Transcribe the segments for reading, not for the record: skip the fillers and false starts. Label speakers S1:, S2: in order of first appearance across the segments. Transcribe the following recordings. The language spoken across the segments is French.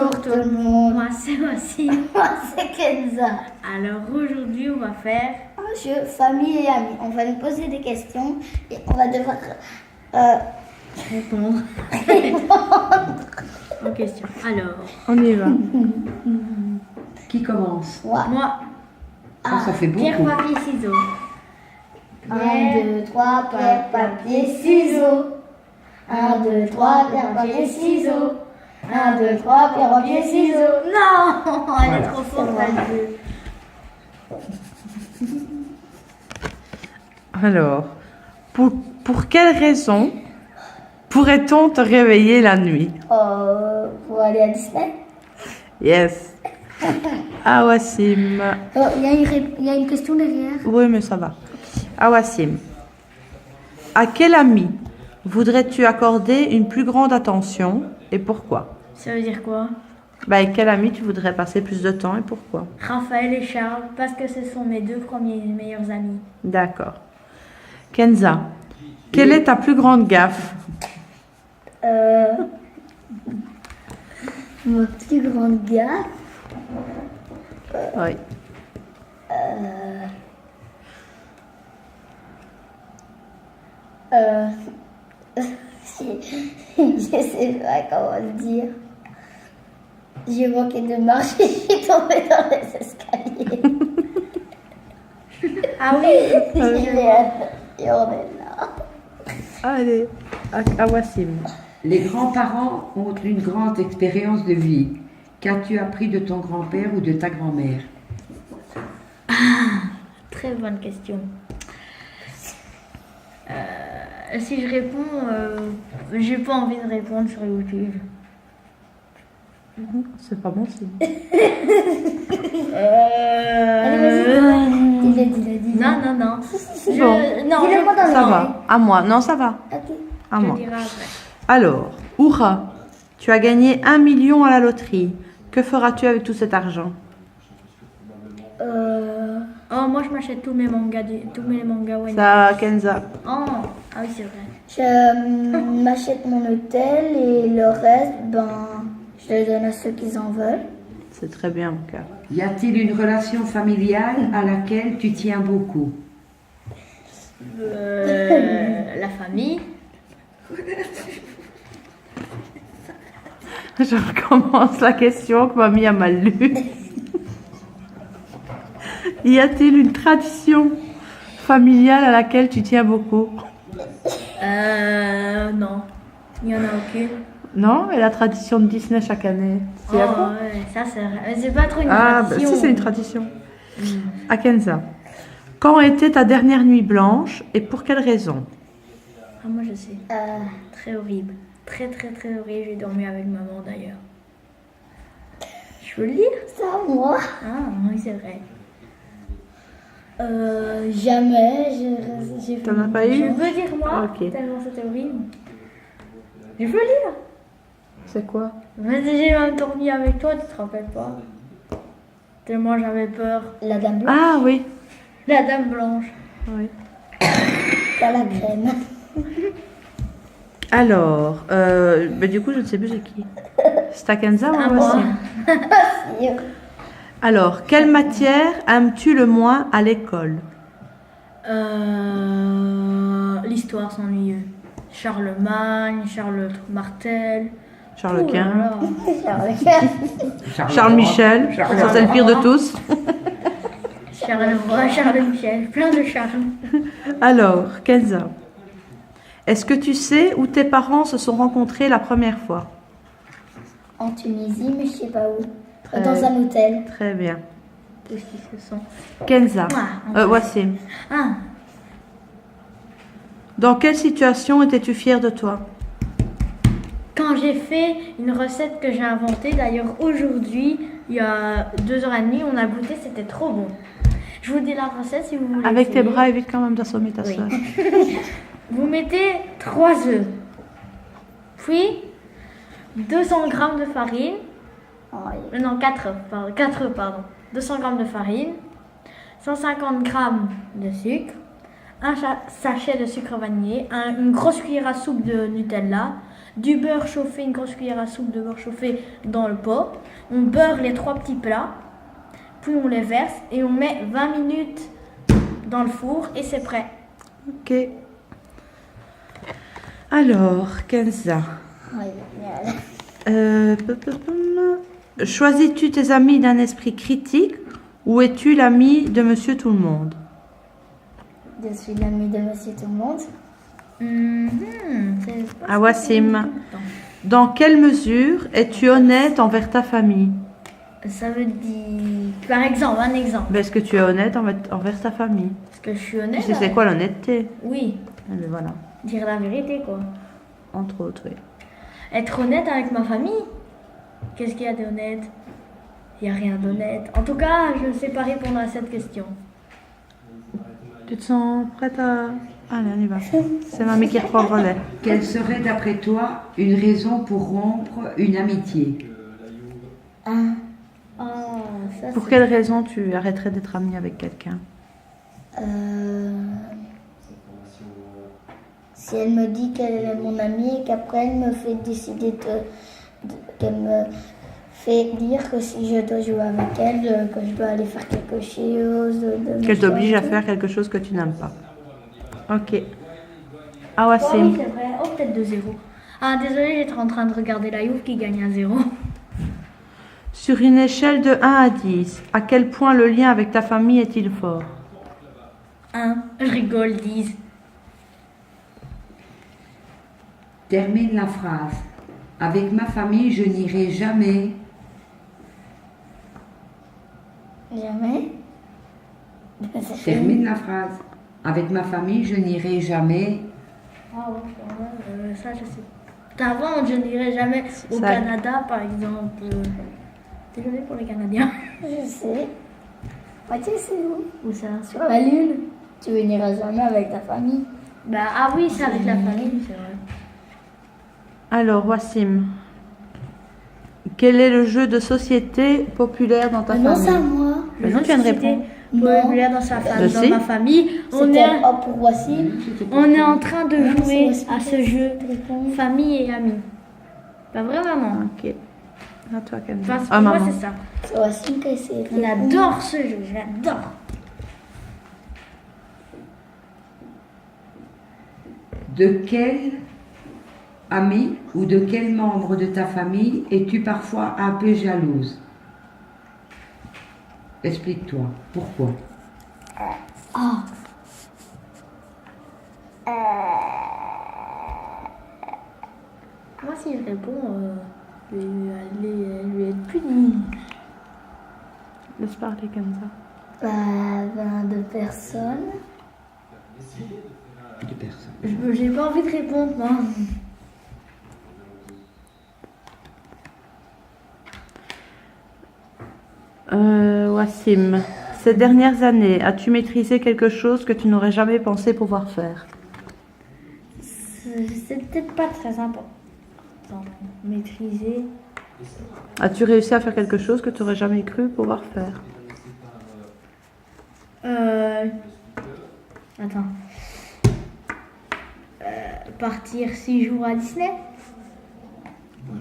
S1: Bonjour tout le monde.
S2: Moi c'est Wassim.
S1: Moi c'est Kenza.
S2: Alors aujourd'hui on va faire
S1: Un jeu famille et amis. On va nous poser des questions et on va devoir
S2: répondre aux questions. Alors,
S3: On y va.
S4: Qui commence?
S1: Moi.
S2: moi,
S4: Ça fait
S2: pierre,
S4: beaucoup.
S2: papier, ciseaux.
S1: 1, 2, 3, pierre, papier, ciseaux. 1, 2, 3, pierre, papier, ciseaux. 1, 2, 3, pierre, papier, ciseaux.
S2: Non, elle est
S4: Voilà.
S2: trop forte elle veut.
S3: Alors, pour quelle raison pourrait-on te réveiller la nuit?
S1: Pour aller à Disney.
S3: Yes. Ah, Wassim.
S1: Il y a une question derrière.
S3: Oui, mais ça va. Ah, Wassim. À quel ami voudrais-tu accorder une plus grande attention et pourquoi?
S2: Ça veut dire quoi?
S3: Avec quel ami tu voudrais passer plus de temps et pourquoi?
S2: Raphaël et Charles, parce que ce sont mes deux premiers meilleurs amis.
S3: D'accord. Kenza, quelle est ta plus grande gaffe?
S1: Ma plus grande gaffe.
S3: Oui.
S1: Je sais pas comment le dire. J'ai manqué de marche et je suis tombée dans les escaliers.
S2: Ah oui,
S1: Et on est là.
S3: Allez, à Wassim.
S4: Les grands-parents ont une grande expérience de vie. Qu'as-tu appris de ton grand-père ou de ta grand-mère?
S2: très bonne question. Si je réponds, j'ai pas envie de répondre sur YouTube.
S3: C'est pas bon signe.
S1: Allez, vas-y. Dis-le.
S2: Non, non, non.
S3: Bon.
S2: Non,
S1: Dis-le moi dans
S3: Ça
S1: l'oreille.
S3: va. À moi. Non, ça va.
S1: Ok.
S3: À
S2: je
S3: moi.
S2: dirai après.
S3: Alors, Oura, tu as gagné 1 million à la loterie. Que feras-tu avec tout cet argent?
S2: Oh, moi je m'achète tous mes mangas, One.
S3: Ça, Kenza.
S2: Oh, ah oui, c'est vrai.
S1: Je m'achète mon hôtel et le reste, je le donne à ceux qui en veulent.
S3: C'est très bien, mon cœur.
S4: Y a-t-il une relation familiale à laquelle tu tiens beaucoup?
S2: La famille.
S3: Je recommence la question que mamie a mal lue. Y a-t-il une tradition familiale à laquelle tu tiens beaucoup?
S2: Non. Il n'y en a aucune.
S3: Non? Et la tradition de Disney chaque année?
S2: Oh,
S3: C'est à quoi?
S2: ouais, ça c'est vrai. Mais c'est pas trop une
S3: Ah, bah,
S2: tradition.
S3: si, c'est une tradition. À Kenza. Quand était ta dernière nuit blanche et pour quelle raison?
S2: Ah, moi je sais. Très horrible. Très très très horrible. J'ai dormi avec maman d'ailleurs. Je peux le lire?
S1: Ça, moi.
S2: Ah, oui, c'est vrai.
S1: Jamais. J'ai
S3: T'en as pas eu?
S2: Je peux dire moi?
S3: Ok.
S2: Tellement c'était horrible. Je peux lire?
S3: C'est quoi?
S2: Mais j'ai même dormi avec toi, tu te rappelles pas? Tellement j'avais peur.
S1: La dame blanche.
S3: Ah oui.
S2: La dame blanche.
S3: Oui.
S1: Pas la crème.
S3: Alors, du coup, je ne sais plus c'est qui. C'est à Kenza ou à
S2: À moi.
S3: Wassim? Alors, quelle matière aimes-tu le moins à l'école?
S2: L'histoire s'ennuyeux. Charlemagne, Charles Martel.
S3: Charles Quint.
S2: Oh
S3: Charles Michel. Ça, c'est le pire de tous.
S2: Charles Roy, Charles Michel, plein de Charles.
S3: Alors, Kenza, est-ce que tu sais où tes parents se sont rencontrés la première fois?
S1: En Tunisie, mais je sais pas où.
S3: Très-
S1: Dans un hôtel.
S3: Très bien.
S2: Qu'est-ce qu'ils se sont?
S3: Kenza,
S2: Ah,
S3: Wassim,
S2: Ah,
S3: dans quelle situation étais-tu fière de toi?
S2: quand j'ai fait une recette que j'ai inventée, d'ailleurs aujourd'hui, il y a 2h30, on a goûté, c'était trop bon. Je vous dis la recette si vous voulez.
S3: Avec tes
S2: essayer.
S3: bras, évite quand même d'assommer ta
S2: Oui.
S3: soeur.
S2: Vous mettez 3 œufs, puis 200 g de farine, non 4 œufs, pardon, 200 g de farine, 150 g de sucre, un sachet de sucre vanillé, une grosse cuillère à soupe de Nutella, du beurre chauffé, une grosse cuillère à soupe de beurre chauffé dans le pot. On beurre les 3 petits plats, puis on les verse et on met 20 minutes dans le four et c'est prêt.
S3: Ok. Alors, Kenza,
S1: Oui, génial.
S3: choisis-tu tes amis d'un esprit critique ou es-tu l'ami de Monsieur Tout-le-Monde?
S1: Je suis l'ami de Monsieur Tout-le-Monde.
S2: C'est pas
S3: Ah, Wassim. Dans quelle mesure es-tu honnête envers ta famille?
S2: Ça veut dire, par exemple, un exemple.
S3: Est-ce que tu es honnête envers ta famille?
S2: Est-ce que je suis
S3: Tu
S2: honnête?
S3: sais c'est quoi l'honnêteté?
S2: Oui,
S3: Eh ben voilà,
S2: dire la vérité quoi.
S3: entre autres, oui.
S2: Être honnête avec ma famille. Qu'est-ce qu'il y a d'honnête? Il n'y a rien d'honnête. En tout cas, je ne sais pas répondre à cette question.
S3: Tu te sens prête à... Allez, on y va. C'est mamie qui reprend le relais.
S4: Quelle serait d'après toi une raison pour rompre une amitié?
S2: Oh, ça
S3: Pour
S2: c'est...
S3: quelle raison tu arrêterais d'être amie avec quelqu'un?
S1: Si elle me dit qu'elle est mon amie et qu'après elle me fait décider qu'elle me fait dire que si je dois jouer avec elle, que je dois aller faire quelque chose.
S3: Qu'elle t'oblige à faire quelque chose que tu n'aimes pas. Ok. Ah,
S2: Oh, oui,
S3: Wassim.
S2: c'est vrai. Oh, peut-être 2-0. Ah, désolé, j'étais en train de regarder la Juve qui gagne 1-0.
S3: Sur une échelle de 1 à 10, à quel point le lien avec ta famille est-il fort?
S2: 1. Je rigole, 10.
S4: Termine la phrase. Avec ma famille, je n'irai jamais.
S1: Jamais.
S4: Termine la phrase. Avec ma famille, je n'irai jamais.
S2: Ah ouais, ça je sais. Avant, je n'irai jamais au
S3: Ça-
S2: Canada, par exemple. Désolé pour les Canadiens.
S1: Je sais. Moi, tu sais où?
S2: Où ça?
S1: Sur la lune. Tu n'iras jamais avec ta famille.
S2: Bah, ah oui, c'est avec la famille, c'est vrai.
S3: Alors, Wassim, quel est le jeu de société populaire dans ta
S1: Non,
S3: famille?
S1: c'est à moi.
S3: Mais non, tu viens de répondre.
S2: Populaire dans,
S3: Bah,
S2: dans
S3: si.
S2: ma famille. On
S1: C'était
S2: est,
S1: oh, pour Wassim.
S2: on est en train de
S1: Non,
S2: jouer
S1: c'est
S2: à ce jeu
S1: Répondre.
S2: famille et amis. Pas vrai, maman?
S3: Ok. À toi, Kenza.
S2: Enfin,
S3: Ah,
S2: pour moi,
S3: maman.
S2: c'est ça.
S1: C'est Wassim qui essaie.
S2: On adore ce jeu, j'adore.
S4: De quel ami ou de quel membre de ta famille es-tu parfois un peu jalouse? Explique-toi. Pourquoi?
S2: Moi, si je réponds, je vais être punie.
S3: Laisse parler, Kenza.
S1: De personnes.
S4: De personne.
S2: J'ai pas envie de répondre, moi.
S3: Wassim, ces dernières années, as-tu maîtrisé quelque chose que tu n'aurais jamais pensé pouvoir faire?
S2: C'est peut-être pas très important. Maîtriser.
S3: As-tu réussi à faire quelque chose que tu n'aurais jamais cru pouvoir faire?
S2: Attends. Partir 6 jours à Disney?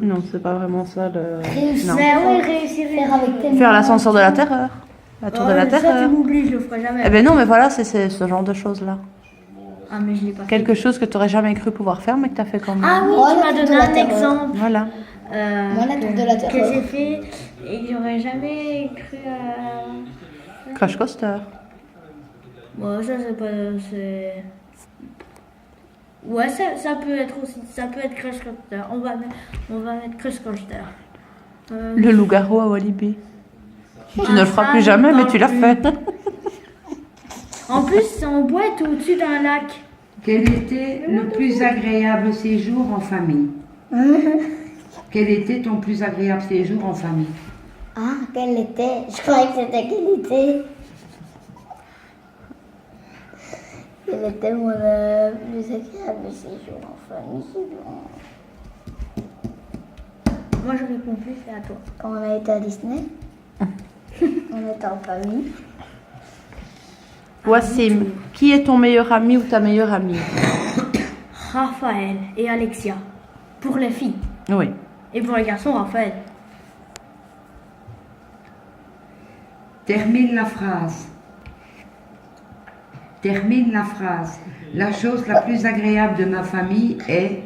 S3: Non, c'est pas vraiment ça le...
S1: Réussir.
S3: Non.
S2: Mais oui, réussir.
S1: Faire avec tes
S3: Faire
S1: mains.
S3: l'ascenseur de la terreur. La tour de la
S2: Ça, tu
S3: terreur.
S2: m'oublies, je le ferai jamais.
S3: Eh ben non, mais voilà, c'est ce genre de choses-là.
S2: Ah, mais je l'ai pas fait.
S3: Quelque chose que tu n'aurais jamais cru pouvoir faire, mais que tu as fait quand même.
S2: Ah oui,
S1: Oh,
S2: tu
S1: la
S2: m'as
S1: tour
S2: donné
S1: de la
S2: un
S1: terreur.
S2: exemple.
S3: Voilà.
S1: Moi, la tour de la
S2: Que
S1: terreur.
S2: j'ai fait et que j'aurais jamais cru à...
S3: Crash coaster.
S2: Bon, ça c'est pas... Ouais, ça peut être aussi... Ça peut être Crash Coaster. On va mettre Crash Coaster.
S3: Le loup-garou à Walibi. Tu ne le feras
S2: ça,
S3: plus
S2: je
S3: jamais, mais
S2: parle
S3: tu l'as
S2: plus.
S3: fait.
S2: En plus, c'est en boîte ou au-dessus d'un lac.
S4: Quel était le plus agréable séjour en famille? Quel était ton plus agréable séjour en famille?
S1: Ah, quel était? Je croyais que c'était quel était. Quel était mon plus agréable séjour en famille?
S2: Moi, je réponds plus, c'est à toi.
S1: Quand on a été à Disney, on était en famille.
S3: Wassim, qui est ton meilleur ami ou ta meilleure amie?
S2: Raphaël et Alexia. Pour les filles.
S3: Oui.
S2: Et pour les garçons, Raphaël.
S4: Termine la phrase. Termine la phrase. La chose la plus agréable de ma famille est...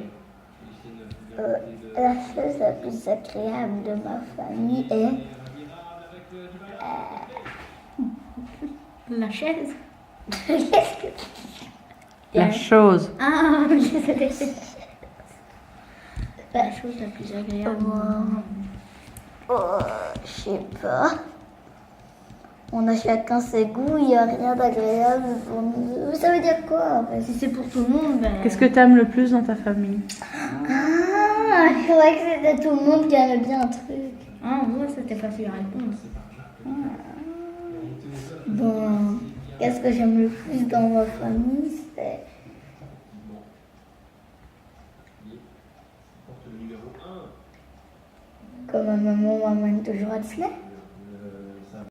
S1: La chose la plus agréable de ma famille est...
S2: La chaise.
S3: La chose.
S2: Ah, désolé. La chose la plus agréable.
S1: Je sais pas. On a chacun ses goûts, il n'y a rien d'agréable pour nous. Ça veut dire quoi en fait?
S2: Si c'est pour tout le monde, ben...
S3: Qu'est-ce que tu aimes le plus dans ta famille?
S1: Ah, je croyais que c'était tout le monde qui aimait bien un truc.
S2: Ah, moi, c'était facile à répondre.
S1: Bon, qu'est-ce que j'aime le plus dans ma famille? C'est... Comme ma maman m'amène toujours à Disney.